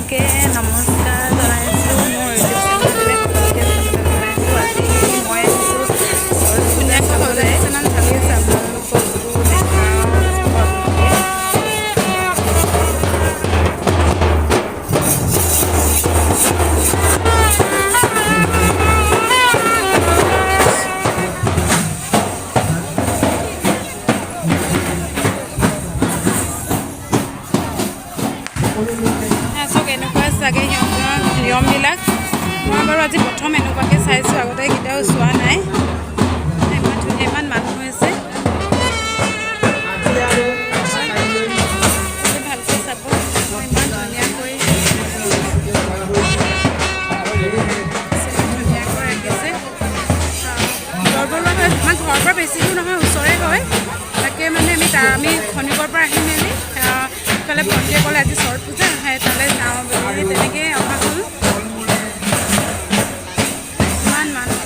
সকলোকে নমস্কাৰ জনাইছোঁ। মোৰ ইউটিউব চেনেললৈ সকলোকে জনাইছোঁ। আজি মই আহিছোঁ ধুনীয়া চাবলৈ ইমান ভাবি আছে আপোনালোককো দেখাওঁ। চাওক এনেকুৱা চাগে সিহঁতৰ নিয়মবিলাক। মই বাৰু আজি প্ৰথম এনেকুৱাকৈ চাইছোঁ, আগতে কেতিয়াও চোৱা নাই। ইমান ধুনীয়া, ইমান মানুহ হৈছে, ভালকৈ চাব। ইমান ধুনীয়াকৈ ৰাখিছে। দৰবৰলৈ আমাৰ ঘৰৰ পৰা বেছি দূৰ নহয়, ওচৰে হয়। তাকে মানে আমি শনিবাৰৰ পৰা আহি মেলি ইফালে ভণ্টিয়ে ক'লে আজি চট পূজা তালৈ যাওঁ বুলি, তেনেকৈ অহা হ'ল। ইমান মানুহ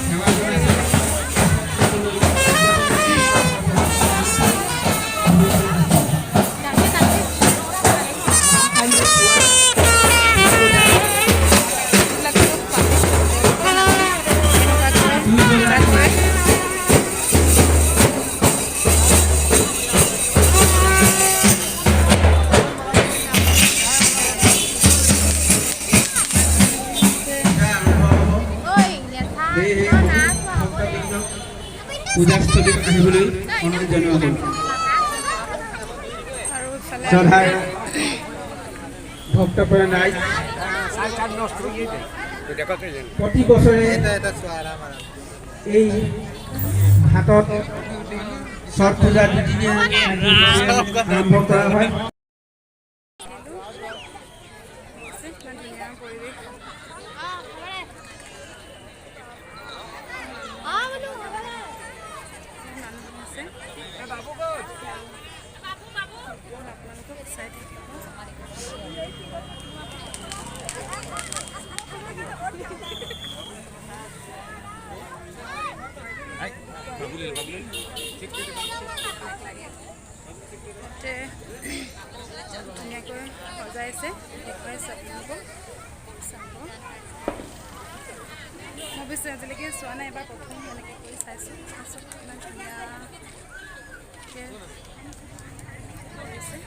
পূজাস্থলীত আহিবলৈ অনুৰোধ জনোৱা হ'ল। চধাই ভক্তপ্ৰাণ ৰাইজ প্ৰতি বছৰে এই হাতত ছট পূজা দুদিনীয়া আৰম্ভ কৰা হয়। ধুনীয়াকৈ সজাইছে, দেখুৱাইছে আপোনালোকক চাব। মই অৱশ্যে আজিলৈকে চোৱা নাই, এবাৰ প্ৰথম এনেকৈ কৰি চাইছোঁ। ইমান ধুনীয়াকৈ কৰিছে।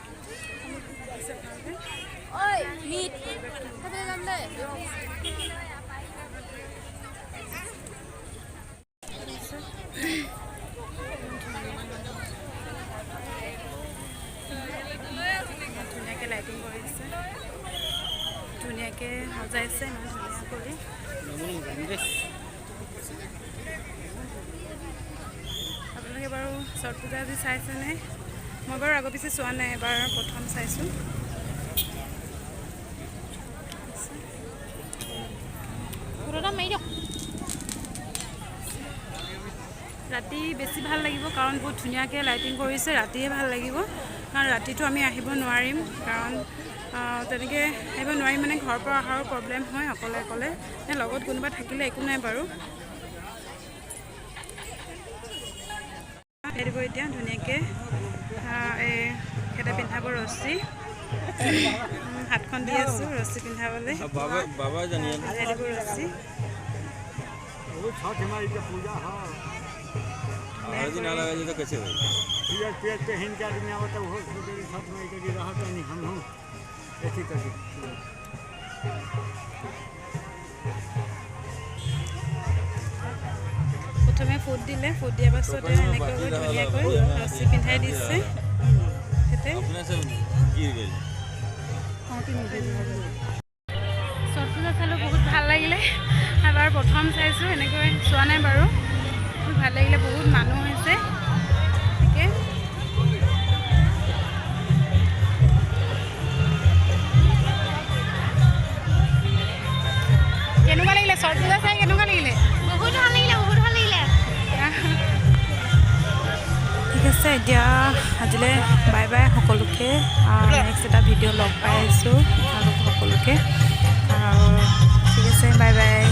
ধুনীয়াকৈ লাইটিং কৰিছে, ধুনীয়াকৈ সজাইছে, ইমান ধুনীয়া কৰি। আপোনালোকে বাৰু ছট পূজা আজি চাইছেনে? মই বাৰু আগৰ পিছে চোৱা নাই, এবাৰ প্ৰথম চাইছোঁ। ৰাতি বেছি ভাল লাগিব, কাৰণ বহুত ধুনীয়াকৈ লাইটিং কৰিছে। ৰাতিয়ে ভাল লাগিব, কাৰণ ৰাতিটো আমি আহিব নোৱাৰিম, কাৰণ তেনেকৈ আহিব নোৱাৰিম। মানে ঘৰৰ পৰা অহাৰো প্ৰব্লেম হয়, অকলে অকলে। লগত কোনোবা থাকিলে একো নাই বাৰু। দিব এতিয়া ধুনীয়াকৈ এখেতে পিন্ধাব ৰছী, হাতখন দি আছোঁ ৰছী পিন্ধাবলৈ। দিব ৰছী। প্ৰথমে ফুট দিলে, ফুট দিয়াৰ পাছতে এনেকৈ ধুনীয়াকৈ ৰছী পিন্ধাই দিছে। ছট পূজা চালোঁ, বহুত ভাল লাগিলে। এবাৰ প্ৰথম চাইছোঁ, এনেকৈ চোৱা নাই বাৰু। বহুত ভাল লাগিলে, বহুত মানুহ হৈছে। তাকে কেনেকুৱা লাগিলে ছট পূজা চাই? কেনেকুৱা লাগিলে? বহুত ভাল লাগিলে, বহুত ভাল লাগিলে। ঠিক আছে, এতিয়া আজিলৈ বাই বাই সকলোকে। নেক্সট এটা ভিডিঅ' লগ পাই আছোঁ সকলোকে। ঠিক আছে, বাই বাই।